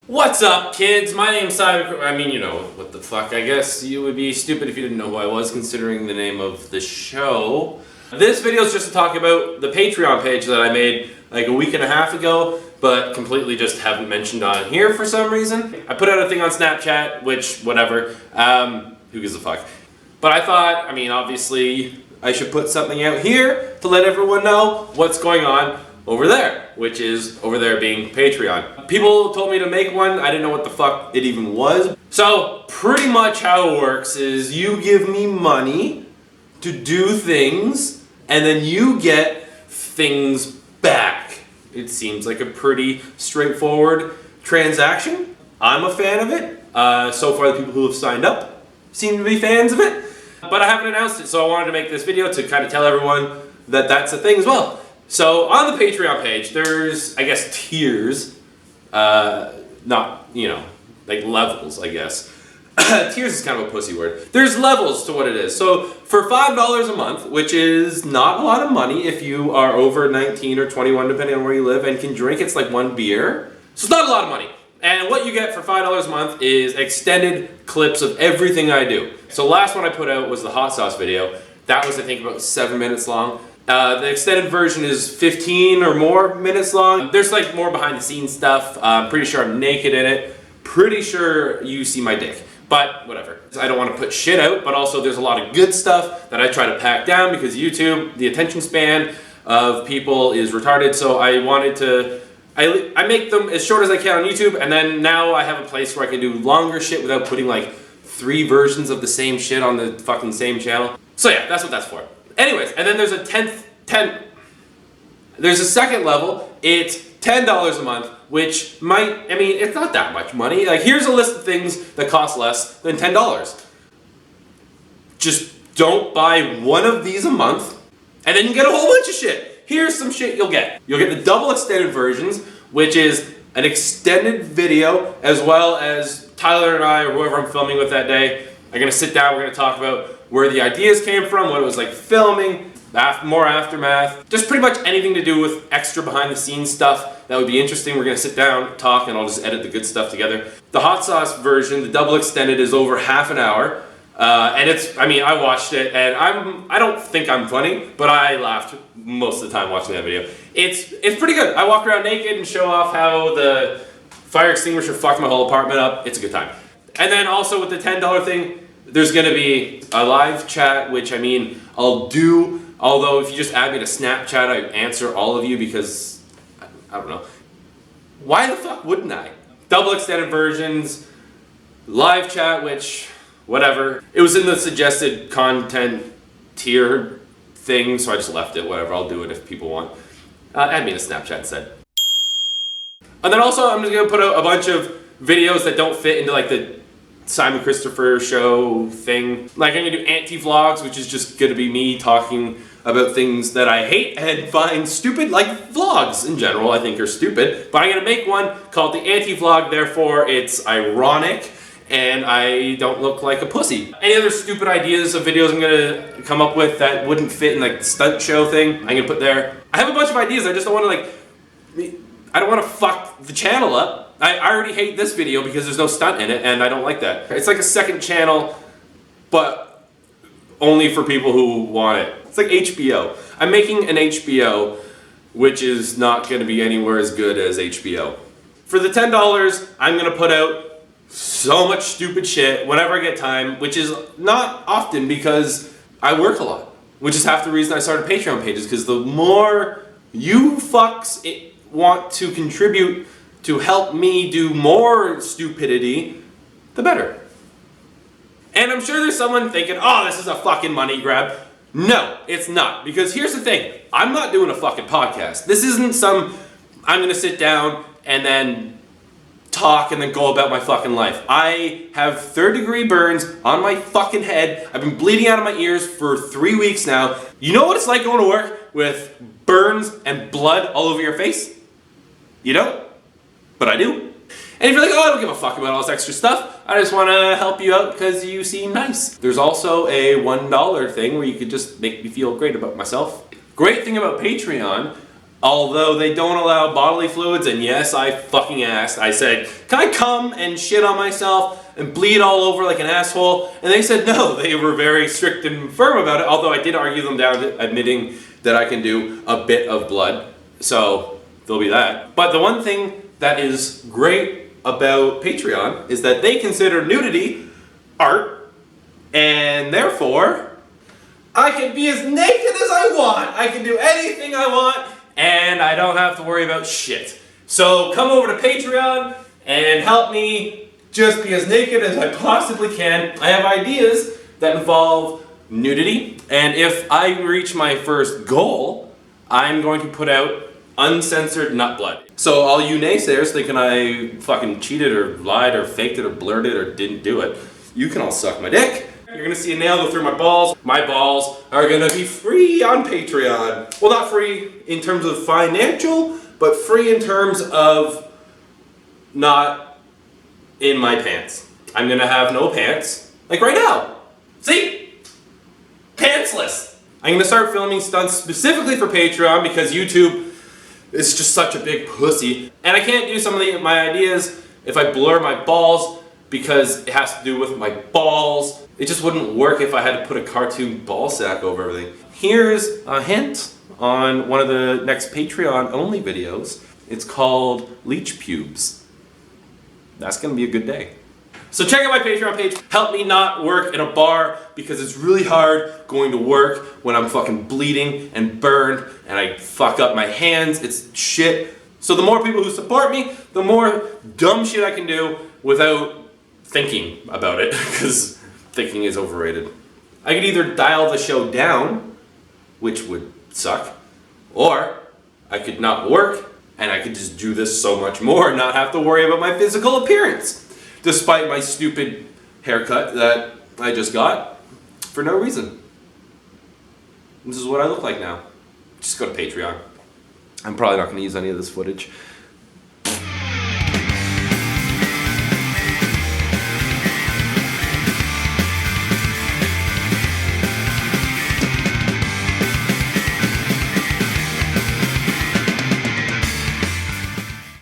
What's up, kids? My name's Simon. I mean, you know, what the fuck. I guess you would be stupid if you didn't know who I was, considering the name of the show. This video is just to talk about the Patreon page that I made like a week and a half ago, but completely just haven't mentioned on here for some reason. I put out a thing on Snapchat, which, whatever. Who gives a fuck? But I thought, I mean, obviously, I should put something out here to let everyone know what's going on over there, which is over there being Patreon. People told me to make one. I didn't know what the fuck it even was. So pretty much how it works is you give me money to do things and then you get things back. It seems like a pretty straightforward transaction. I'm a fan of it. So far the people who have signed up seem to be fans of it, but I haven't announced it, so I wanted to make this video to kind of tell everyone that that's a thing as well. So on the Patreon page, there's, I guess, tiers, not, you know, like levels, I guess. Tiers is kind of a pussy word. There's levels to what it is. So for $5 a month, which is not a lot of money if you are over 19 or 21, depending on where you live, and can drink, it's like one beer. So it's not a lot of money. And what you get for $5 a month is extended clips of everything I do. So last one I put out was the hot sauce video. That was, I think, about 7 minutes long. The extended version is 15 or more minutes long. There's like more behind the scenes stuff. I'm pretty sure I'm naked in it. Pretty sure you see my dick, but whatever. I don't want to put shit out, but also there's a lot of good stuff that I try to pack down because YouTube, the attention span of people is retarded. So I wanted to, I make them as short as I can on YouTube, and then now I have a place where I can do longer shit without putting like 3 versions of the same shit on the fucking same channel. So yeah, that's what that's for. Anyways, and then there's there's a second level. It's $10 a month, which might, I mean, it's not that much money. Like, here's a list of things that cost less than $10. Just don't buy one of these a month, and then you get a whole bunch of shit. Here's some shit you'll get. You'll get the double extended versions, which is an extended video, as well as Tyler and I, or whoever I'm filming with that day, are gonna sit down, we're gonna talk about where the ideas came from, what it was like filming, more aftermath, just pretty much anything to do with extra behind the scenes stuff that would be interesting. We're gonna sit down, talk, and I'll just edit the good stuff together. The hot sauce version, the double extended, is over half an hour. And it's, I mean, I watched it and I don't think I'm funny, but I laughed most of the time watching that video. It's pretty good. I walk around naked and show off how the fire extinguisher fucked my whole apartment up. It's a good time. And then also with the $10 thing, there's gonna be a live chat, which I mean, I'll do, although if you just add me to Snapchat, I answer all of you because, I don't know. Why the fuck wouldn't I? Double extended versions, live chat, which, whatever. It was in the suggested content tier thing, so I just left it, whatever. I'll do it if people want. Add me to Snapchat instead. And then also, I'm just gonna put out a bunch of videos that don't fit into like the Simon Christopher show thing. Like, I'm gonna do anti-vlogs, which is just gonna be me talking about things that I hate and find stupid, like vlogs in general I think are stupid. But I'm gonna make one called the anti-vlog, therefore it's ironic and I don't look like a pussy. Any other stupid ideas of videos I'm gonna come up with that wouldn't fit in like the stunt show thing, I'm gonna put there. I have a bunch of ideas, I just don't wanna I don't wanna fuck the channel up. I already hate this video because there's no stunt in it, and I don't like that. It's like a second channel, but only for people who want it. It's like HBO. I'm making an HBO, which is not gonna be anywhere as good as HBO. For the $10, I'm gonna put out so much stupid shit whenever I get time, which is not often because I work a lot, which is half the reason I started Patreon pages, because the more you fucks want to contribute to help me do more stupidity, the better. And I'm sure there's someone thinking, oh, this is a fucking money grab. No, it's not. Because here's the thing. I'm not doing a fucking podcast. This isn't some, I'm gonna sit down and then talk and then go about my fucking life. I have 3rd-degree burns on my fucking head. I've been bleeding out of my ears for 3 weeks now. You know what it's like going to work with burns and blood all over your face? You don't? But I do. And if you're like, oh, I don't give a fuck about all this extra stuff, I just want to help you out because you seem nice. There's also a $1 thing where you could just make me feel great about myself. Great thing about Patreon, although they don't allow bodily fluids, and yes, I fucking asked. I said, can I come and shit on myself and bleed all over like an asshole? And they said no. They were very strict and firm about it, although I did argue them down to admitting that I can do a bit of blood. So there'll be that. But the one thing that is great about Patreon is that they consider nudity art, and therefore I can be as naked as I want. I can do anything I want, and I don't have to worry about shit. So come over to Patreon and help me just be as naked as I possibly can. I have ideas that involve nudity, and if I reach my first goal, I'm going to put out uncensored nut blood. So all you naysayers thinking I fucking cheated or lied or faked it or blurred it or didn't do it, you can all suck my dick. You're gonna see a nail go through my balls. My balls are gonna be free on Patreon. Well, not free in terms of financial, but free in terms of not in my pants. I'm gonna have no pants, like right now. See? Pantsless. I'm gonna start filming stunts specifically for Patreon because YouTube is just such a big pussy. And I can't do some of my ideas if I blur my balls because it has to do with my balls. It just wouldn't work if I had to put a cartoon ball sack over everything. Here's a hint on one of the next Patreon only videos. It's called Leech Pubes. That's gonna be a good day. So check out my Patreon page. Help me not work in a bar because it's really hard going to work when I'm fucking bleeding and burned and I fuck up my hands. It's shit. So the more people who support me, the more dumb shit I can do without thinking about it, because thinking is overrated. I could either dial the show down, which would suck, or I could not work and I could just do this so much more and not have to worry about my physical appearance, despite my stupid haircut that I just got for no reason. This is what I look like now. Just go to Patreon. I'm probably not going to use any of this footage.